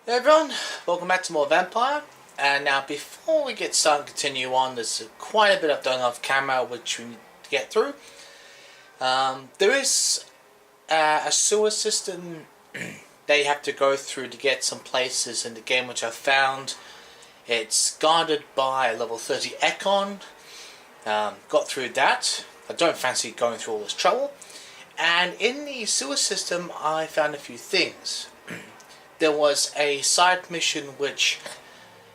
Hey everyone, welcome back to more VampYr. And now before we get started and continue on, there's quite a bit I've done off camera which we need to get through. There is a sewer system that you have to go through to get some places in the game which I found. It's guarded by a level 30 Econ. Got through that. I don't fancy going through all this trouble. And in the sewer system I found a few things. There was a side mission which,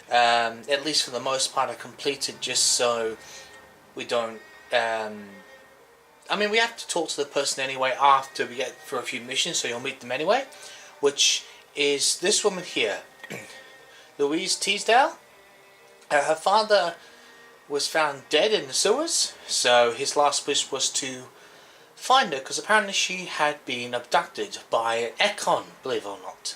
at least for the most part, I completed just so we don't... I mean, we have to talk to the person anyway after we get through a few missions, so you'll meet them anyway. Which is this woman here, Louise Teasdale. Her father was found dead in the sewers, so his last wish was to find her, because apparently she had been abducted by an Econ, believe it or not.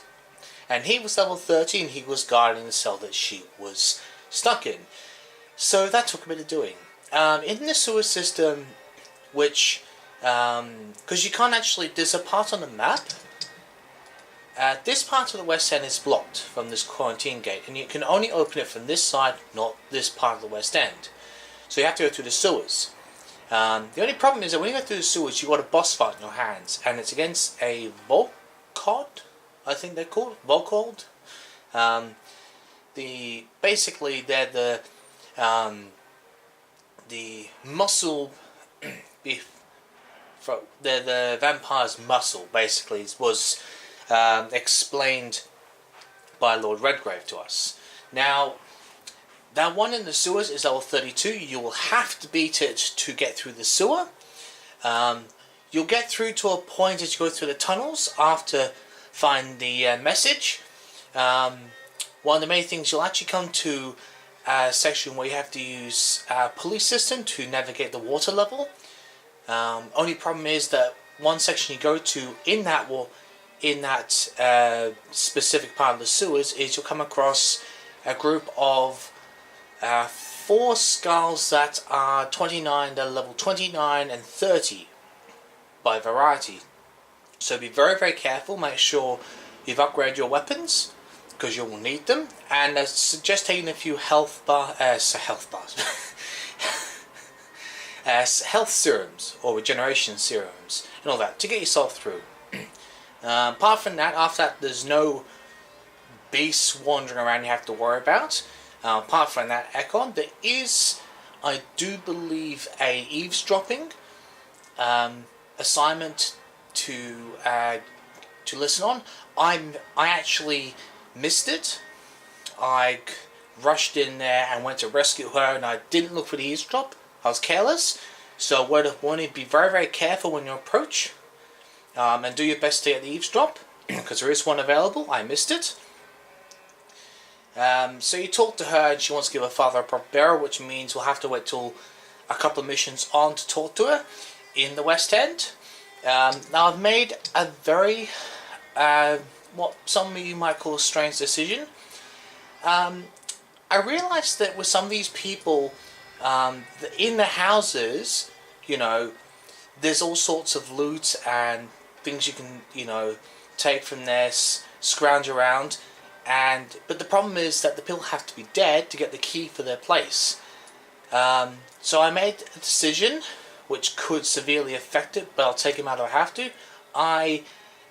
And he was level 30 and he was guarding the cell that she was stuck in. So that took a bit of doing. In the sewer system, which, because you can't actually, there's a part on the map. This part of the West End is blocked from this quarantine gate, and you can only open it from this side, not this part of the West End. So you have to go through the sewers. The only problem is that when you go through the sewers, you've got a boss fight in your hands, and it's against a Volcod, I think they're called, Volcod. Basically they're the muscle beef. They're the vampire's muscle, basically, was explained by Lord Redgrave to us. Now, that one in the sewers is level 32. You will have to beat it to get through the sewer. You'll get through to a point as you go through the tunnels after find the message. One of the main things, you'll actually come to a section where you have to use a pulley system to navigate the water level. Only problem is that one section you go to in that specific part of the sewers is you'll come across a group of 4 skulls that are 29, they're level 29 and 30 by variety. So be very, very careful. Make sure you've upgraded your weapons, because you will need them. And I suggest taking a few health serums or regeneration serums and all that to get yourself through. Apart from that, after that, there's no beasts wandering around you have to worry about. Apart from that, Econ, there is, I do believe, a eavesdropping assignment to listen on. I actually missed it. I rushed in there and went to rescue her, and I didn't look for the eavesdrop. I was careless, so I want to be very, very careful when you approach, and do your best to get the eavesdrop, because there is one available. I missed it. So you talk to her, and she wants to give her father a proper burial, which means we'll have to wait till a couple of missions on to talk to her in the West End. Now I've made a very, what some of you might call a strange decision. I realised that with some of these people, in the houses, you know, there's all sorts of loot and things you can, you know, take from there, scrounge around, but the problem is that the people have to be dead to get the key for their place. So I made a decision which could severely affect it, but I'll take him out if I have to.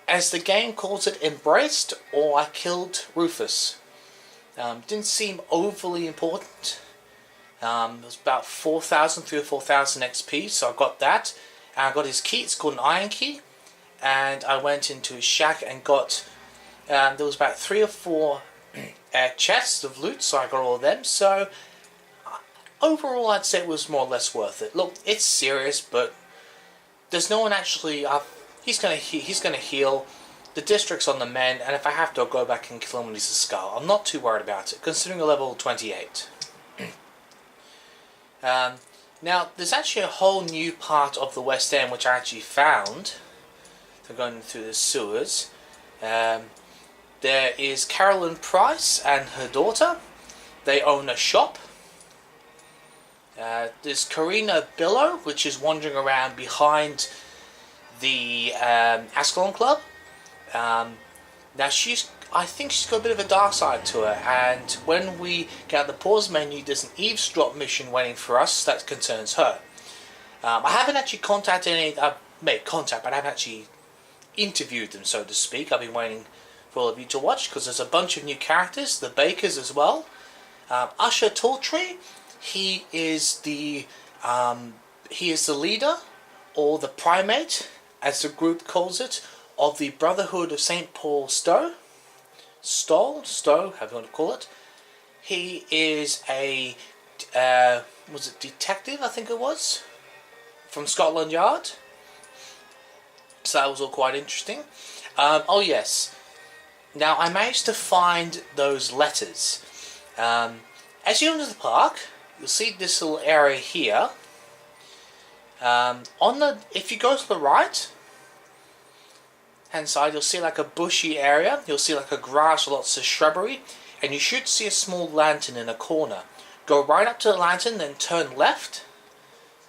As the game calls it, embraced, or I killed Rufus. Didn't seem overly important. It was about 3 or 4,000 XP, so I got that. And I got his key, it's called an iron key. And I went into his shack and got, there was about 3 or 4 chests of loot, so I got all of them. So overall, I'd say it was more or less worth it. Look, it's serious, but there's no one actually. He's gonna heal. The district's on the mend, and if I have to, I'll go back and kill him when he's a skull. I'm not too worried about it, considering a level 28. Now, there's actually a whole new part of the West End which I actually found. So going through the sewers. There is Carolyn Price and her daughter. They own a shop. There's Karina Billow, which is wandering around behind the Ascalon Club. Now I think she's got a bit of a dark side to her, and when we get out the pause menu, there's an eavesdrop mission waiting for us that concerns her. I haven't actually contacted any. I've made contact, but I haven't actually interviewed them, so to speak. I've been waiting for all of you to watch because there's a bunch of new characters, the Bakers as well. Usher Talltree, he is the leader, or the primate, as the group calls it, of the Brotherhood of St. Paul Stowe, however you want to call it. He is a was it detective? I think it was from Scotland Yard. So that was all quite interesting. Oh yes. Now I managed to find those letters. As you enter the park, you'll see this little area here. If you go to the right hand side, you'll see like a bushy area. You'll see like a grass with lots of shrubbery, and you should see a small lantern in a corner. Go right up to the lantern, then turn left,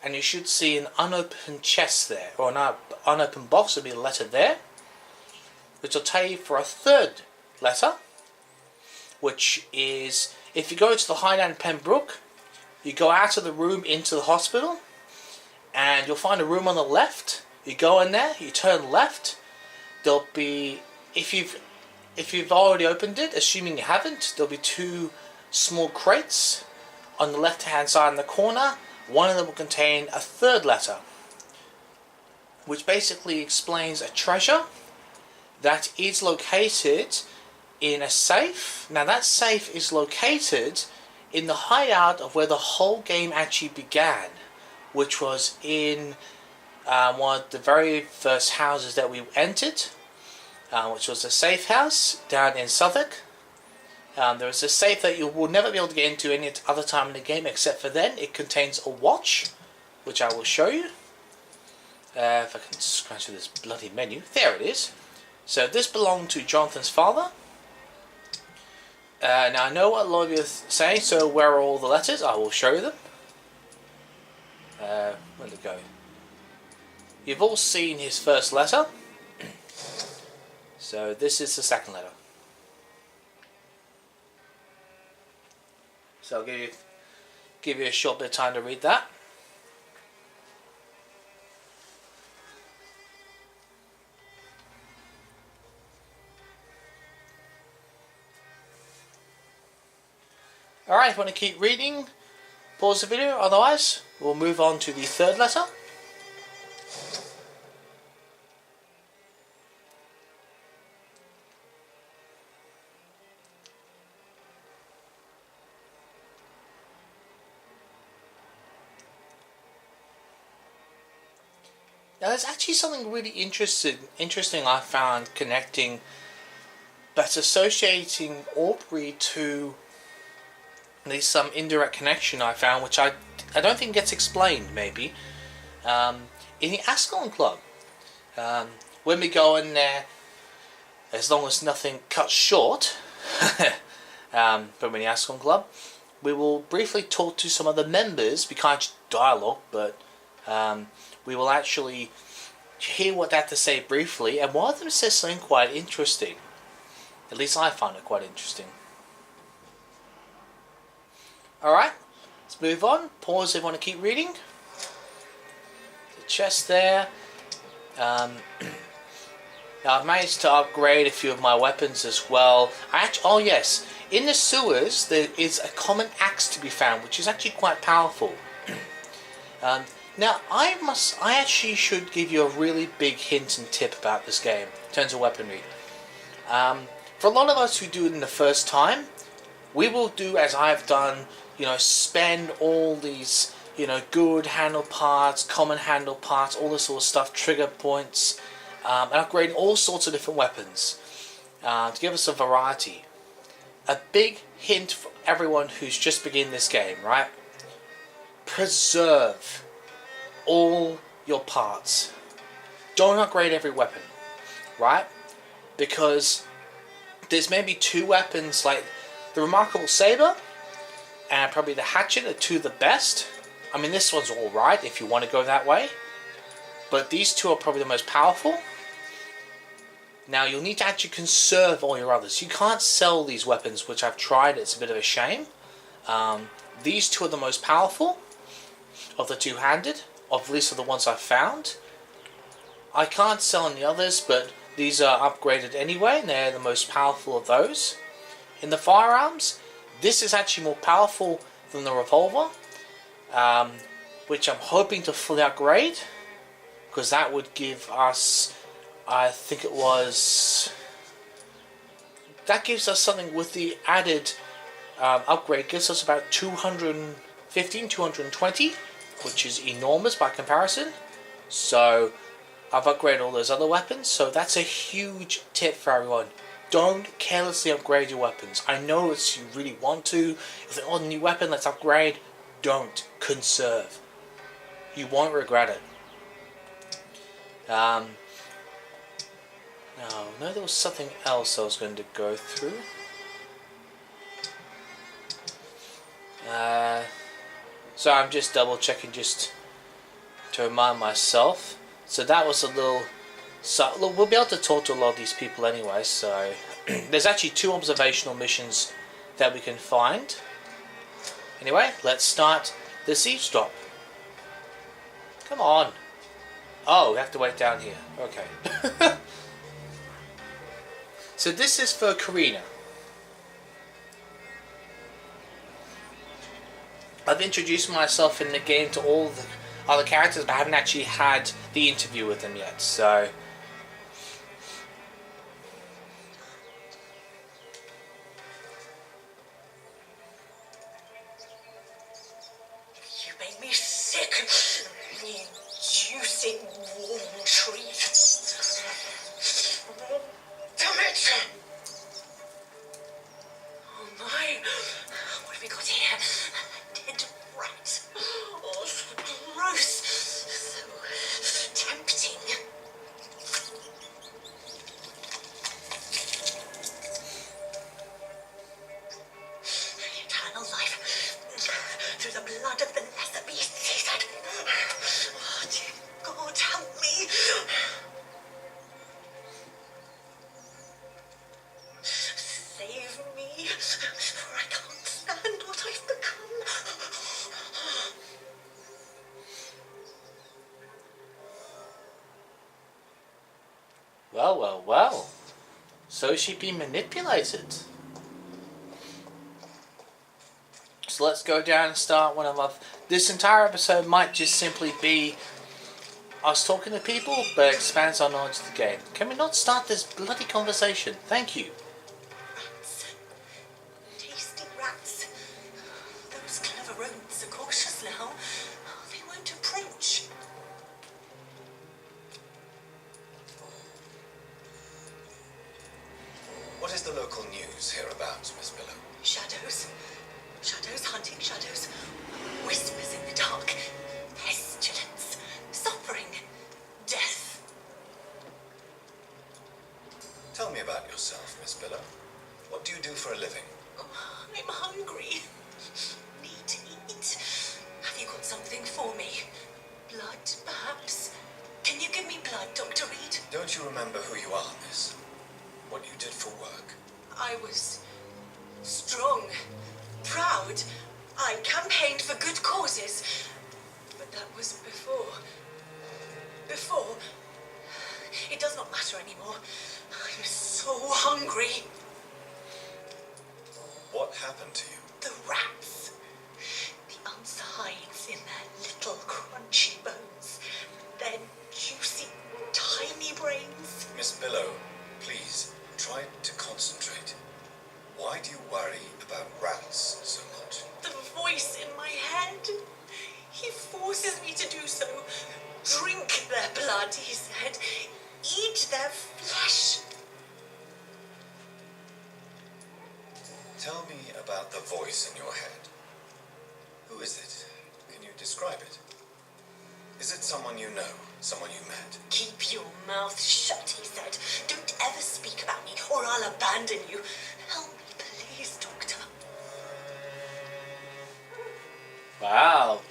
and you should see an unopened chest there, or an unopened box. There'll be a letter there, which will tell you for a third letter, which is, if you go to the Highland Pembroke, you go out of the room into the hospital, and you'll find a room on the left. You go in there, you turn left. There'll be, if you've already opened it, assuming you haven't, there'll be two small crates on the left hand side in the corner. One of them will contain a third letter, which basically explains a treasure that is located in a safe. Now that safe is located in the hideout of where the whole game actually began, which was in one of the very first houses that we entered, which was a safe house down in Southwark. There is a safe that you will never be able to get into any other time in the game except for then. It contains a watch, which I will show you. If I can scratch through this bloody menu. There it is. So this belonged to Jonathan's father. Now I know what a lot of you are saying, so where are all the letters? I will show you them. Where'd it go? You've all seen his first letter. So this is the second letter. So I'll give you a short bit of time to read that. Alright, if you want to keep reading, pause the video, otherwise we'll move on to the third letter. Now there's actually something really interesting I found connecting, that's associating Aubrey to, there's some indirect connection I found, which I don't think gets explained maybe, in the Ascalon Club. When we go in there, as long as nothing cuts short from the Ascalon Club, we will briefly talk to some of the members. We can't just dialogue, but we will actually hear what they have to say briefly, and one of them says something quite interesting. At least I found it quite interesting. Alright, let's move on. Pause if you want to keep reading. The chest there. Now I've managed to upgrade a few of my weapons as well. Oh yes, in the sewers there is a common axe to be found, which is actually quite powerful. Now I actually should give you a really big hint and tip about this game in terms of weaponry. For a lot of us who do it in the first time, we will do as I've done, spend all these, good handle parts, common handle parts, all this sort of stuff, trigger points, and upgrade all sorts of different weapons to give us a variety. A big hint for everyone who's just beginning this game, right? Preserve all your parts. Don't upgrade every weapon, right? Because there's maybe two weapons, like the Remarkable Saber and probably the Hatchet are two of the best. I mean, this one's alright if you want to go that way, but these two are probably the most powerful. Now you'll need to actually conserve all your others. You can't sell these weapons, which I've tried. It's a bit of a shame. These two are the most powerful of the two-handed, at least of the ones I've found. I can't sell any others, but these are upgraded anyway, and they're the most powerful of those. In the firearms, this is actually more powerful than the revolver, which I'm hoping to fully upgrade, because that would give us, I think it was, that gives us something with the added upgrade, gives us about 215, 220, which is enormous by comparison. So I've upgraded all those other weapons, so that's a huge tip for everyone. Don't carelessly upgrade your weapons. I know it's you really want to. If they're on a new weapon, let's upgrade. Don't. Conserve. You won't regret it. No, there was something else I was going to go through. So I'm just double checking just to remind myself. So that was a little... So look, we'll be able to talk to a lot of these people anyway, so... There's actually 2 observational missions that we can find. Anyway, let's start this eavesdrop. Come on. Oh, we have to wait down here. Okay. So this is for Karina. I've introduced myself in the game to all the other characters, but I haven't actually had the interview with them yet, so... You made me sick, you juicy warm treat. Damn it! Oh my, what have we got here? A dead rat. Oh, so gross, so tempting. Eternal life through the blood of the lesser beasts, he said. Oh, dear God, help me. Save me, for I can't stand what I've become. Well, well, well. So she'd been manipulated. So let's go down and start one of our... This entire episode might just simply be us talking to people, but it expands our knowledge of the game. Can we not start this bloody conversation? Thank you. Rats. Tasty rats. Those clever rodents are cautious now. They won't approach. What is the local news hereabouts, Miss Billow? Shadows. Shadows hunting shadows. Whispers in the dark. Pestilence. Suffering. Death. Tell me about yourself, Miss Billow. What do you do for a living? I'm hungry. Need to eat. Have you got something for me? Blood, perhaps? Can you give me blood, Dr. Reed? Don't you remember who you are, miss? What you did for work? I was strong, proud. I campaigned for good causes. But that was before. Before. It does not matter anymore. I'm so hungry. What happened to you? The rats. The answer hides in their little crunchy bones. Their juicy, tiny brains. Miss Billow, please, try to concentrate. Why do you worry about rats so much? The voice in my head. He forces me to do so. Drink their blood, he said. Eat their flesh. Tell me about the voice in your head. Who is it? Can you describe it? Is it someone you know? Someone you met? Keep your mouth shut, he said. Don't ever speak about me, or I'll abandon you. Help me, please, Doctor. Wow.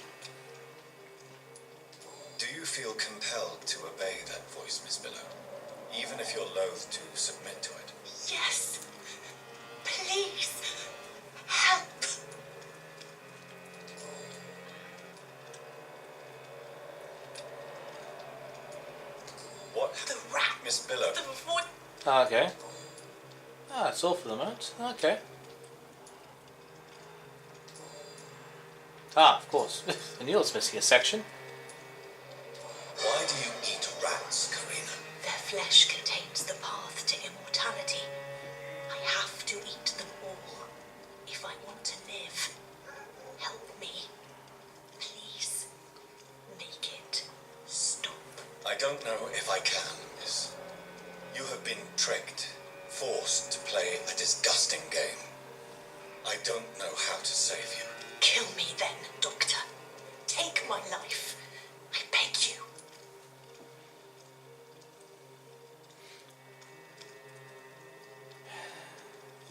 Do you feel compelled to obey that voice, Miss Billow? even if you're loath to submit to it. Yes. Please. Help. What? The rat. Miss Billow. The voice. Okay. Ah, that's all for the moment. Okay. Ah, of course. The Neil's missing a section. Why do you eat rats, Karina? Their flesh contains the path to immortality. I have to eat them all if I want to live. Help me. Please. Make it stop. I don't know if I can, miss. You have been tricked, forced to play a disgusting game. I don't know how to save you. Kill me then, Doctor. Take my life. I beg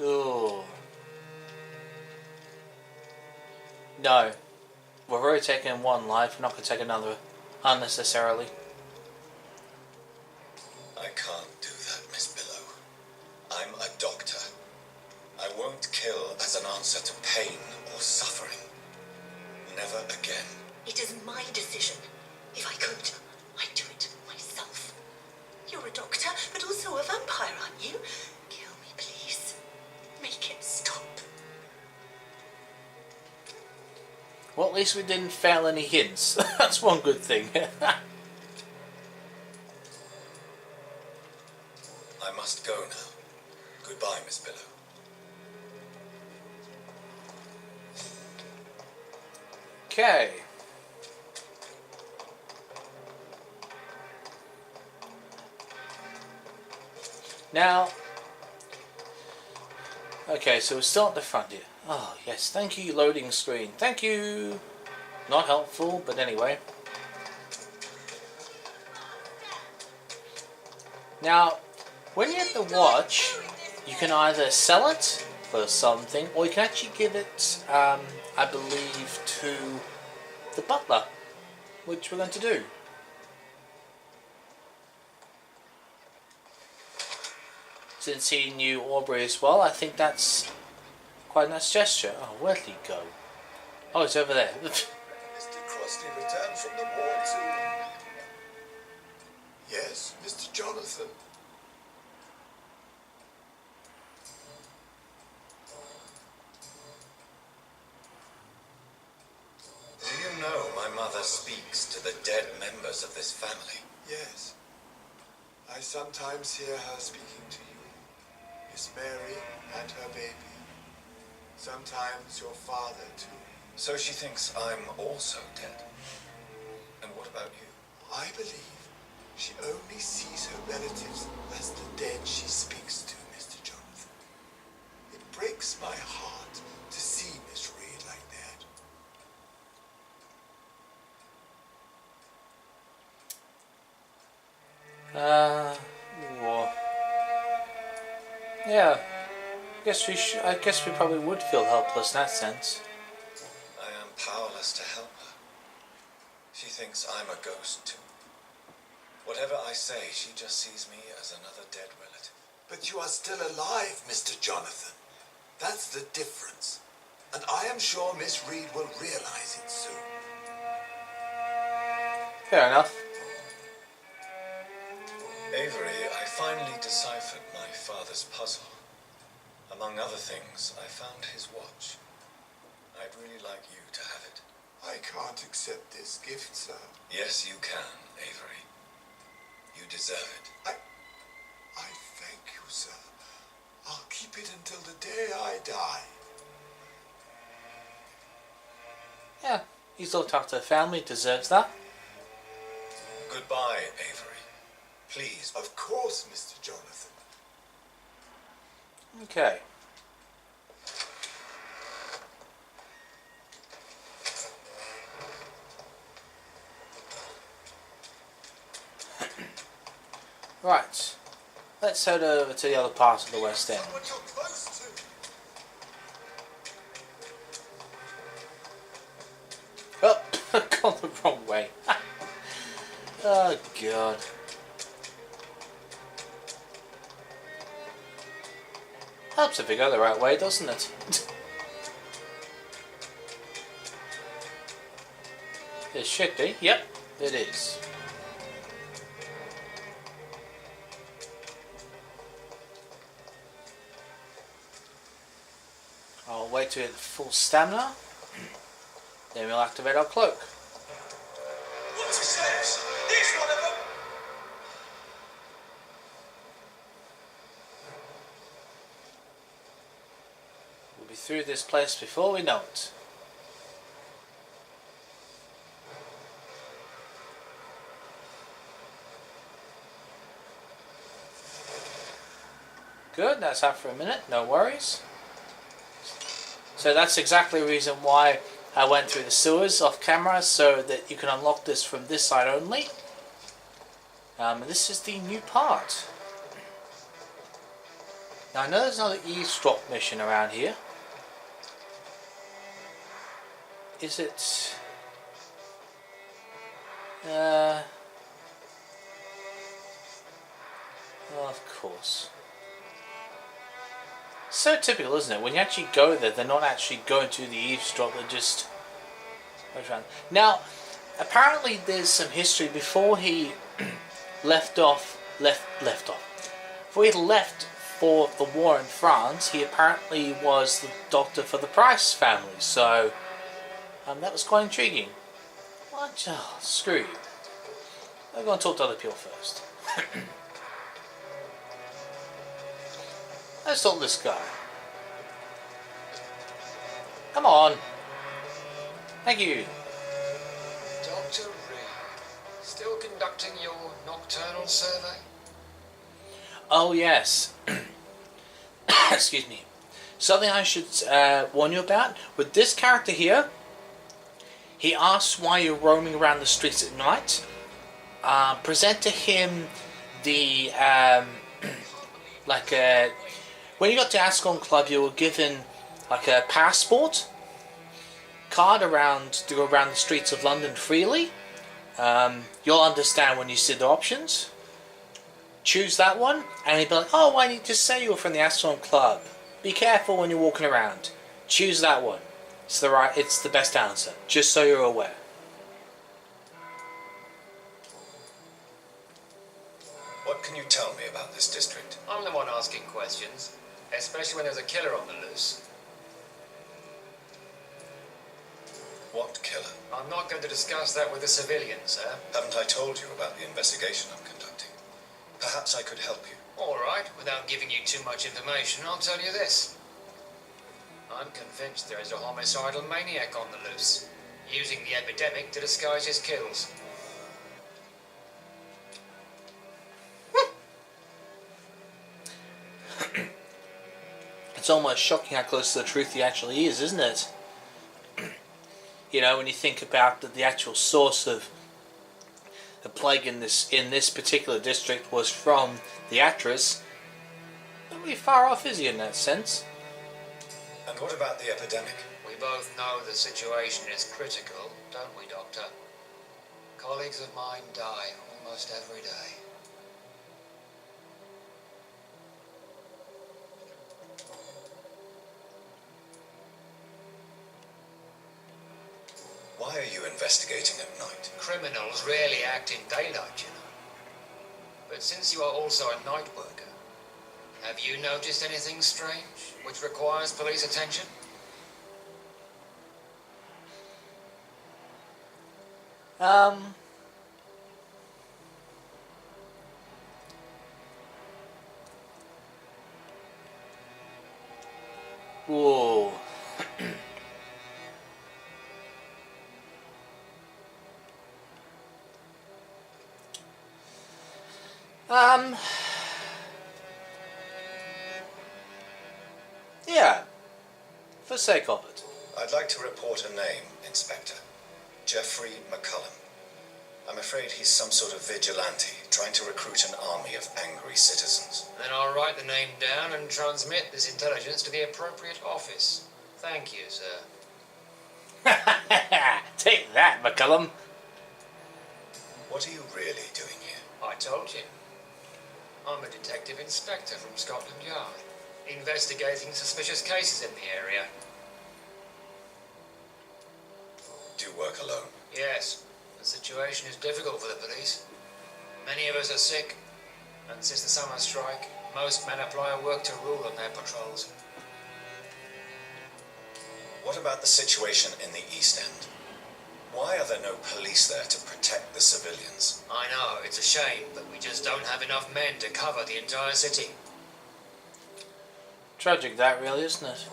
you. Ooh. No. We've already taken one life, we're not going to take another unnecessarily. I can't do that, Miss Billow. I'm a doctor. I won't kill as an answer to pain or suffering. Never again. It is my decision. If I could, I'd do it myself. You're a doctor, but also a vampire, aren't you? Kill me, please. Make it stop. Well, at least we didn't fail any hints. That's one good thing. I must go now. Goodbye, Miss Billow. Okay. Now, okay, so we're still at the front here. Oh, yes, thank you, loading screen. Thank you. Not helpful, but anyway. Now, when you get the watch, you can either sell it for something, or you can actually give it, I believe, to the butler, which we're going to do. Since he knew Aubrey as well, I think that's quite a nice gesture. Oh, where'd he go? Oh, he's over there. Mr. Crossley returned from the war too. Yes, Mr. Jonathan. Do you know my mother speaks to the dead members of this family? Yes. I sometimes hear her speaking to you, Miss Mary and her baby. Sometimes your father, too. So she thinks I'm also dead. And what about you? I believe she only sees her relatives as the dead she speaks to, Mr. Jonathan. It breaks my heart to see Miss Reed like that. Well, yeah. I guess we probably would feel helpless in that sense. I am powerless to help her. She thinks I'm a ghost too. Whatever I say, she just sees me as another dead relative. But you are still alive, Mr. Jonathan. That's the difference. And I am sure Miss Reed will realize it soon. Fair enough. Avery, I finally deciphered my father's puzzle. Among other things, I found his watch. I'd really like you to have it. I can't accept this gift, sir. Yes, you can, Avery. You deserve it. I thank you, sir. I'll keep it until the day I die. Yeah, he's looked after the family, deserves that. Goodbye, Avery. Please. Of course, Mr. Jonathan. Okay. Right. Let's head over to the other part of the West End. Someone you're close to. Oh, gone the wrong way. Oh, God. Helps if you go the right way, doesn't it? It should be. Yep, it is. I'll wait to hit full stamina. Then we'll activate our cloak. What's his names? This one of them! We'll be through this place before we know it. Good, that's out for a minute, no worries. So that's exactly the reason why I went through the sewers off camera, so that you can unlock this from this side only. This is the new part. Now I know there's another eavesdrop mission around here. Is it... Oh, of course. So typical, isn't it? When you actually go there, they're not actually going to the eavesdrop, they're just... Now, apparently there's some history before he left before he left for the war in France, he apparently was the doctor for the Price family, so that was quite intriguing. What? Oh, screw you. I'm going to talk to other people first. Let's talk to this guy. Come on. Thank you. Dr. Reed, still conducting your nocturnal survey? Oh yes. Excuse me. Something I should warn you about. With this character here, he asks why you're roaming around the streets at night. Present to him the when you got to Ascon Club, you were given like a passport card to go around the streets of London freely. You'll understand when you see the options. Choose that one, and he'd be like, "Oh, why didn't you just say you were from the Ascon Club? Be careful when you're walking around. Choose that one. It's the best answer. Just so you're aware." What can you tell me about this district? I'm the one asking questions, especially when there's a killer on the loose. What killer? I'm not going to discuss that with a civilian, sir. Haven't I told you about the investigation I'm conducting? Perhaps I could help you. All right, without giving you too much information, I'll tell you this. I'm convinced there is a homicidal maniac on the loose, using the epidemic to disguise his kills. It's almost shocking how close to the truth he actually is, isn't it? You know, when you think about the actual source of the plague in this particular district was from the actress, not really far off, is he, in that sense? And what about the epidemic? We both know the situation is critical, don't we, Doctor? Colleagues of mine die almost every day. Why are you investigating at night? Criminals rarely act in daylight, you know. But since you are also a night worker, have you noticed anything strange which requires police attention? Whoa. Yeah, for sake of it. I'd like to report a name, Inspector. Jeffrey McCullum. I'm afraid he's some sort of vigilante, trying to recruit an army of angry citizens. Then I'll write the name down and transmit this intelligence to the appropriate office. Thank you, sir. Take that, McCullum. What are you really doing here? I told you. I'm a detective inspector from Scotland Yard. investigating suspicious cases in the area. Do you work alone? Yes, the situation is difficult for the police. Many of us are sick, and since the summer strike, most men apply a work to rule on their patrols. What about the situation in the East End? Why are there no police there to protect the civilians? I know, it's a shame, but we just don't have enough men to cover the entire city. Tragic that really, isn't it?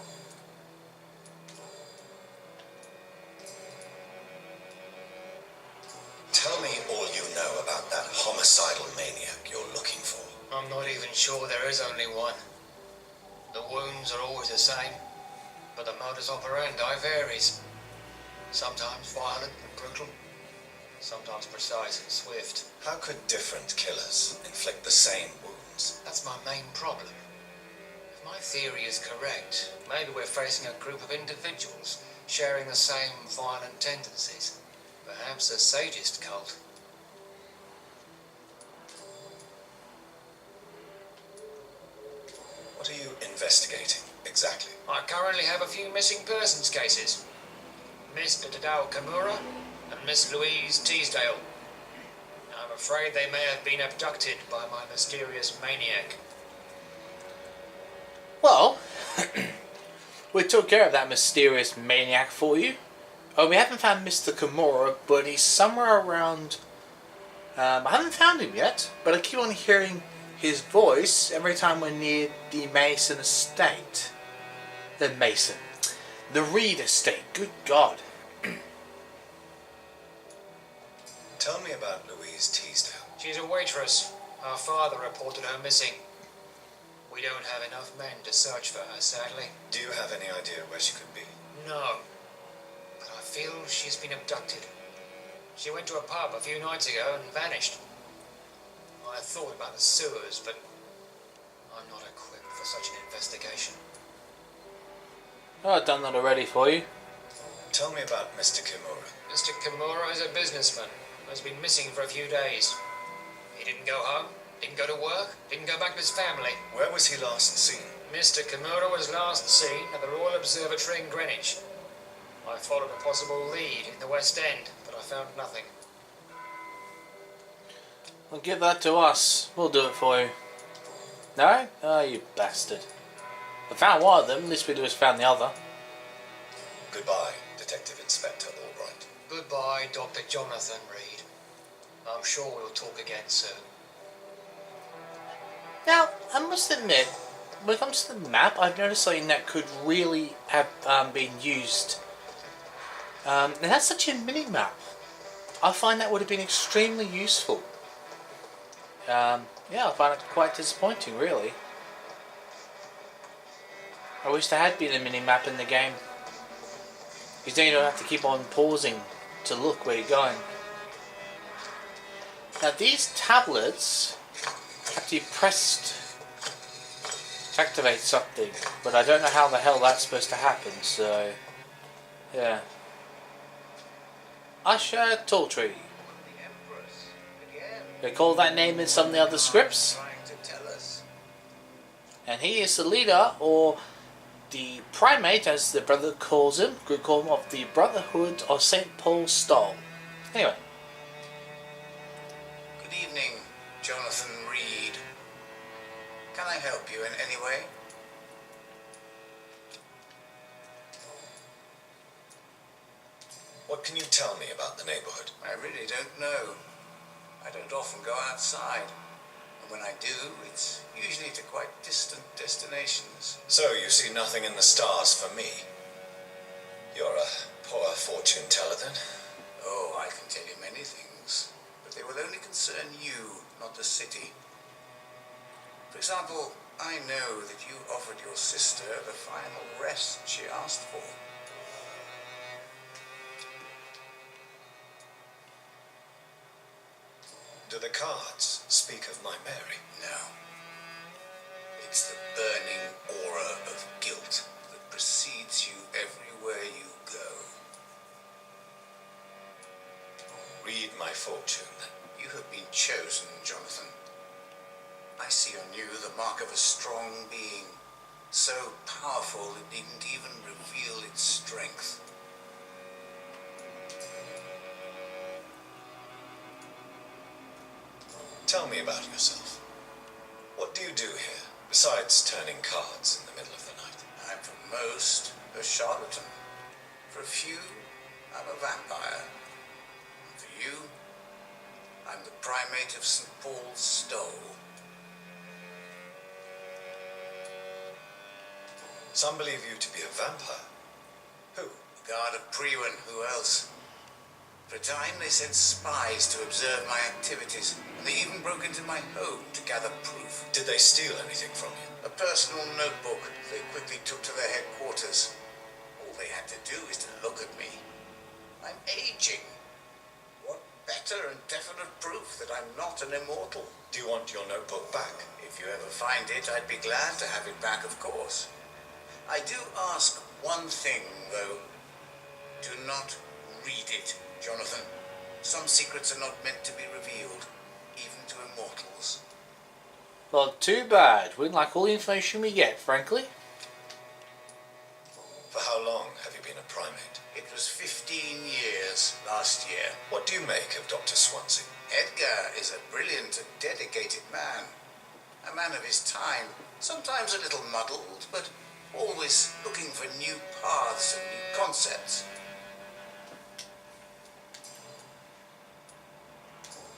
Tell me all you know about that homicidal maniac you're looking for. I'm not even sure there is only one. The wounds are always the same, but the modus operandi varies. Sometimes violent and brutal, sometimes precise and swift. How could different killers inflict the same wounds? That's my main problem. If my theory is correct, maybe we're facing a group of individuals sharing the same violent tendencies. Perhaps a sadist cult. What are you investigating, exactly? I currently have a few missing persons cases. Miss Tadao Kimura and Miss Louise Teasdale. I'm afraid they may have been abducted by my mysterious maniac. Well, we took care of that mysterious maniac for you. Oh, we haven't found Mr. Kimura, but he's somewhere around. I haven't found him yet, but I keep on hearing his voice every time we're near the Mason estate. The Reed estate. Good God. Tell me about Louise Teasdale. She's a waitress. Our father reported her missing. We don't have enough men to search for her, sadly. Do you have any idea where she could be? No. But I feel she's been abducted. She went to a pub a few nights ago and vanished. I thought about the sewers, but I'm not equipped for such an investigation. Oh, I've done that already for you. Tell me about Mr. Kimura. Mr. Kimura is a businessman who has been missing for a few days. He didn't go home, didn't go to work, didn't go back to his family. Where was he last seen? Mr. Kimura was last seen at the Royal Observatory in Greenwich. I followed a possible lead in the West End, but I found nothing. Well, give that to us. We'll do it for you. No? Oh, you bastard. I found one of them, at least we just found the other. Goodbye, Detective Inspector Albright. Goodbye, Dr. Jonathan Reed. I'm sure we'll talk again soon. Now, I must admit, when it comes to the map, I've noticed something that could really have been used. It has such a mini-map. I find that would have been extremely useful. Yeah, I find it quite disappointing, really. I wish there had been a mini-map in the game. Because then you don't have to keep on pausing to look where you're going. Now these tablets have to be pressed to activate something, but I don't know how the hell that's supposed to happen, so yeah. Usher Tawtree. They call that name in some of the other scripts. And he is the leader, or the primate, as the brother calls him, could call him, of the Brotherhood of St. Paul's Stall. Anyway. Good evening, Jonathan Reed. Can I help you in any way? What can you tell me about the neighborhood? I really don't know. I don't often go outside. And when I do, it's usually to quite distant destinations. So you see nothing in the stars for me? You're a poor fortune teller then? Oh, I can tell you many things, but they will only concern you, not the city. For example, I know that you offered your sister the final rest she asked for. Do the cards speak of my Mary? No. It's the burning aura of guilt that precedes you everywhere you go. Read my fortune, then. You have been chosen, Jonathan. I see on you the mark of a strong being, So powerful it didn't even reveal its strength. Tell me about yourself. What do you do here, besides turning cards in the middle of the night? I'm for most a charlatan. For a few, I'm a vampire. And for you, I'm the primate of St. Paul's Stole. Some believe you to be a vampire. Who? The guard of Priwen, who else? For a time, they sent spies to observe my activities, and they even broke into my home to gather proof. Did they steal anything from you? A personal notebook they quickly took to their headquarters. All they had to do is to look at me. I'm aging. What better and definite proof that I'm not an immortal? Do you want your notebook back? If you ever find it, I'd be glad to have it back, of course. I do ask one thing, though. Do not read it, Jonathan. Some secrets are not meant to be revealed, even to immortals. Well, too bad. We'd like all the information we get, frankly. For how long have you been a primate? It was 15 years last year. What do you make of Dr. Swansea? Edgar is a brilliant and dedicated man. A man of his time, sometimes a little muddled, but always looking for new paths and new concepts.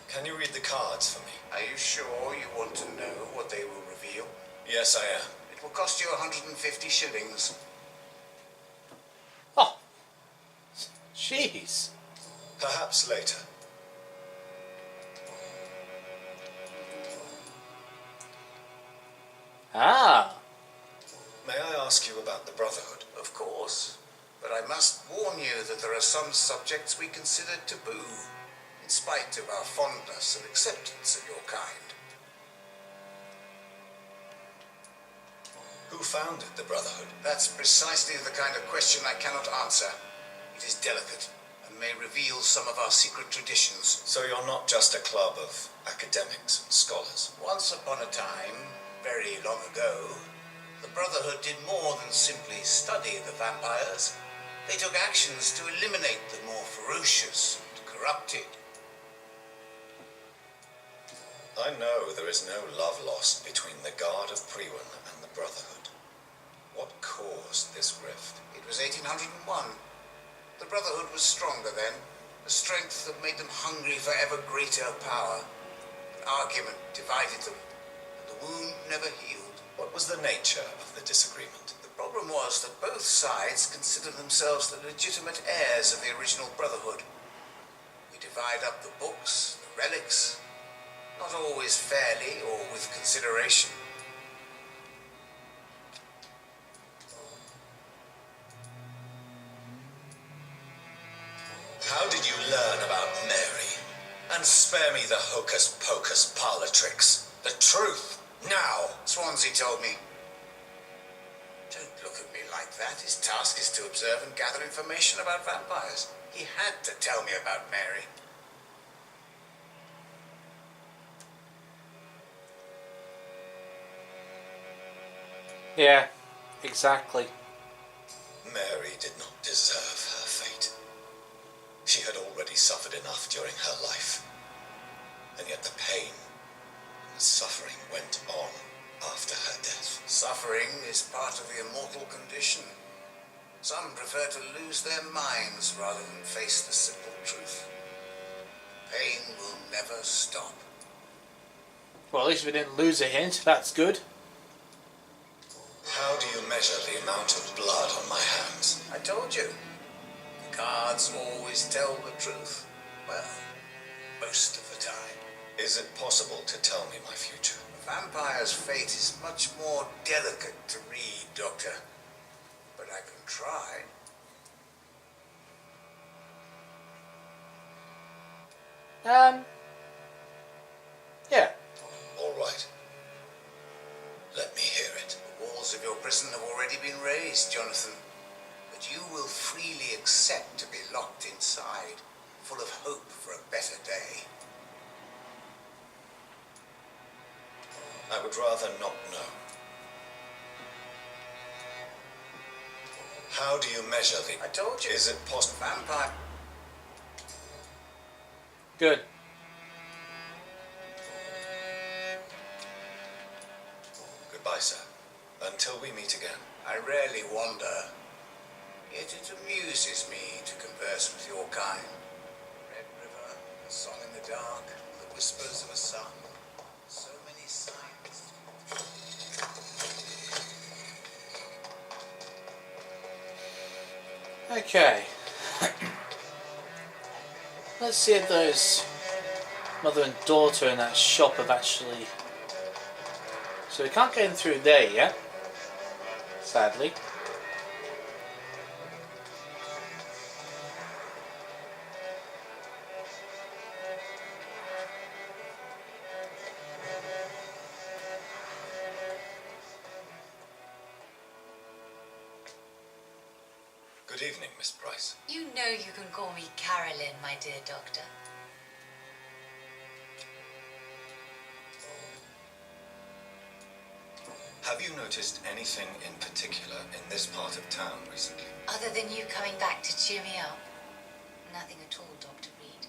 Can you read the cards for me? Are you sure you want to know what they will reveal? Yes, I am. It will cost you 150 shillings. Oh, jeez. Perhaps later. Ah. May I ask you about the Brotherhood? Of course. But I must warn you that there are some subjects we consider taboo, in spite of our fondness and acceptance of your kind. Who founded the Brotherhood? That's precisely the kind of question I cannot answer. It is delicate and may reveal some of our secret traditions. So you're not just a club of academics and scholars? Once upon a time, very long ago, the Brotherhood did more than simply study the vampires. They took actions to eliminate the more ferocious and corrupted. I know there is no love lost between the Guard of Priwen and the Brotherhood. What caused this rift? It was 1801. The Brotherhood was stronger then, a strength that made them hungry for ever greater power. An argument divided them, and the wound never healed. What was the nature of the disagreement? The problem was that both sides considered themselves the legitimate heirs of the original Brotherhood. We divide up the books, the relics, not always fairly or with consideration. How did you learn about Mary? And spare me the hocus-pocus parlor tricks. The truth, now! Swansea told me. Don't look at me like that. His task is to observe and gather information about vampires. He had to tell me about Mary. Yeah, exactly. Mary did not deserve her fate. She had already suffered enough during her life. And yet the pain and the suffering went on after her death. Suffering is part of the immortal condition. Some prefer to lose their minds rather than face the simple truth. Pain will never stop. Well, at least we didn't lose a hint. That's good. How do you measure the amount of blood on my hands? I told you. The cards always tell the truth. Well, most of the time. Is it possible to tell me my future? A vampire's fate is much more delicate to read, Doctor. But I can try. Yeah. All right. Let me hear it. The walls of your prison have already been raised, Jonathan. But you will freely accept to be locked inside, full of hope for a better day. I would rather not know. How do you measure the... I told you. Is it possible? Vampire. Good. Goodbye, sir. Until we meet again. I rarely wander, yet it amuses me to converse with your kind. Red River, a song in the dark, the whispers of a sun. So many signs. Okay. Let's see if those mother and daughter in that shop have actually... So we can't get in through there yet, sadly. Good evening, Miss Price. You know you can call me Carolyn, my dear doctor. Have you noticed anything in particular in this part of town recently? Other than you coming back to cheer me up? Nothing at all, Dr. Reed.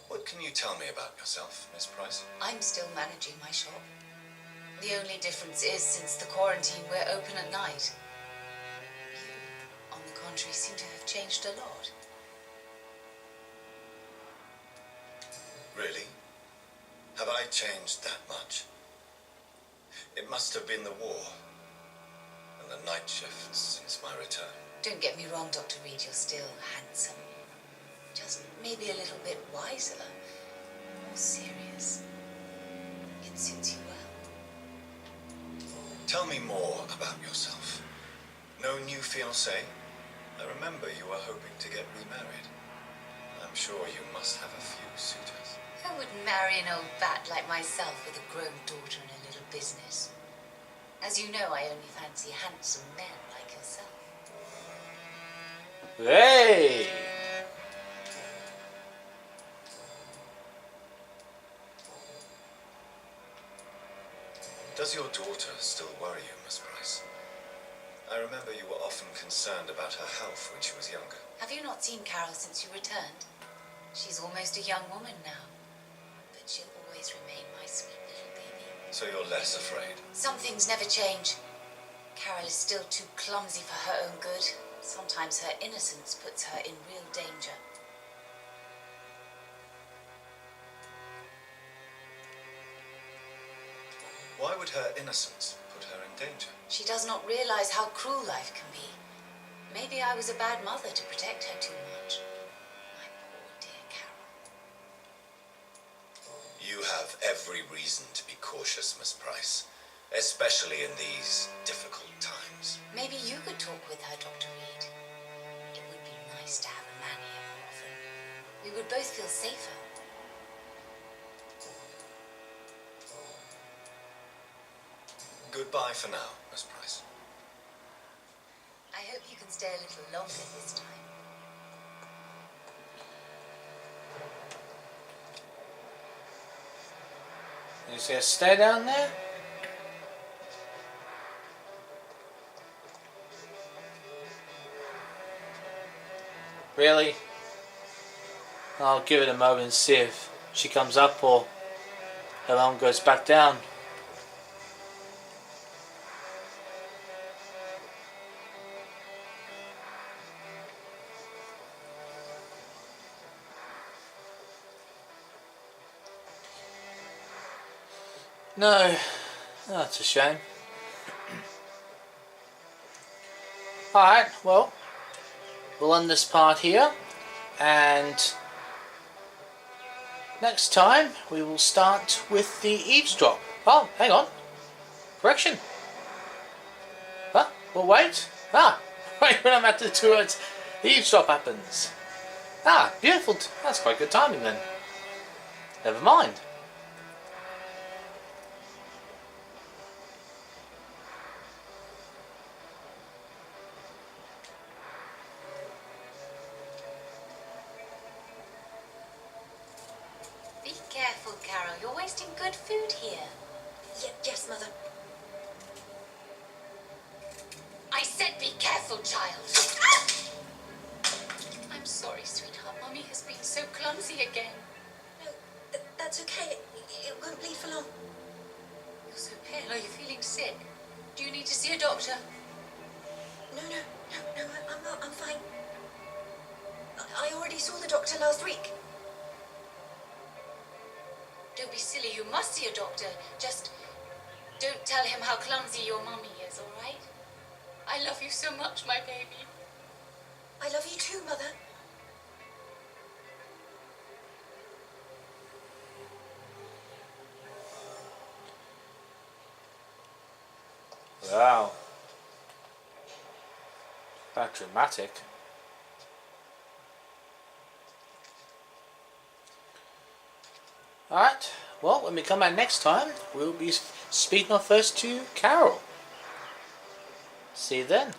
What can you tell me about yourself, Miss Price? I'm still managing my shop. The only difference is, since the quarantine, we're open at night. You, on the contrary, seem to have changed a lot. Really? Have I changed that much? It must have been the war and the night shifts since my return. Don't get me wrong, Dr. Reed, you're still handsome. Just maybe a little bit wiser, more serious. It suits you well. Tell me more about yourself. No new fiancé? I remember you were hoping to get remarried. I'm sure you must have a few suitors. Who would marry an old bat like myself with a grown daughter and a little business? As you know, I only fancy handsome men like yourself. Hey! Does your daughter still worry you, Miss Price? I remember you were often concerned about her health when she was younger. Have you not seen Carol since you returned? She's almost a young woman now. But she'll always remain my sweet little baby. So you're less afraid? Some things never change. Carol is still too clumsy for her own good. Sometimes her innocence puts her in real danger. Why would her innocence put her in danger? She does not realize how cruel life can be. Maybe I was a bad mother to protect her too much. My poor dear Carol. You have every reason to be cautious, Miss Price, especially in these difficult times. Maybe you could talk with her, Dr. Reed. It would be nice to have a man here more often. We would both feel safer. Goodbye for now, Miss Price. I hope you can stay a little longer this time. You just gonna stay down there? Really? I'll give it a moment and see if she comes up or her arm goes back down. No, that's a shame. Alright, well, we'll end this part here, and next time we will start with the eavesdrop. Oh, hang on. Correction. Huh? Well, wait. Right when I'm at the two words, eavesdrop happens. Beautiful. That's quite good timing then. Never mind. Be careful, Carol. You're wasting good food here. Yes, Mother. Be careful, child. I'm sorry, sweetheart. Mummy has been so clumsy again. No, that's okay. It won't bleed for long. You're so pale. Are you feeling sick? Do you need to see a doctor? No, I'm not. I'm fine. I already saw the doctor last week. Don't be silly. You must see a doctor. Just don't tell him how clumsy your mummy is, all right? I love you so much, my baby. I love you too, Mother. Wow. That dramatic. Alright, well, when we come back next time, we'll be speaking off first to Carol. See you then.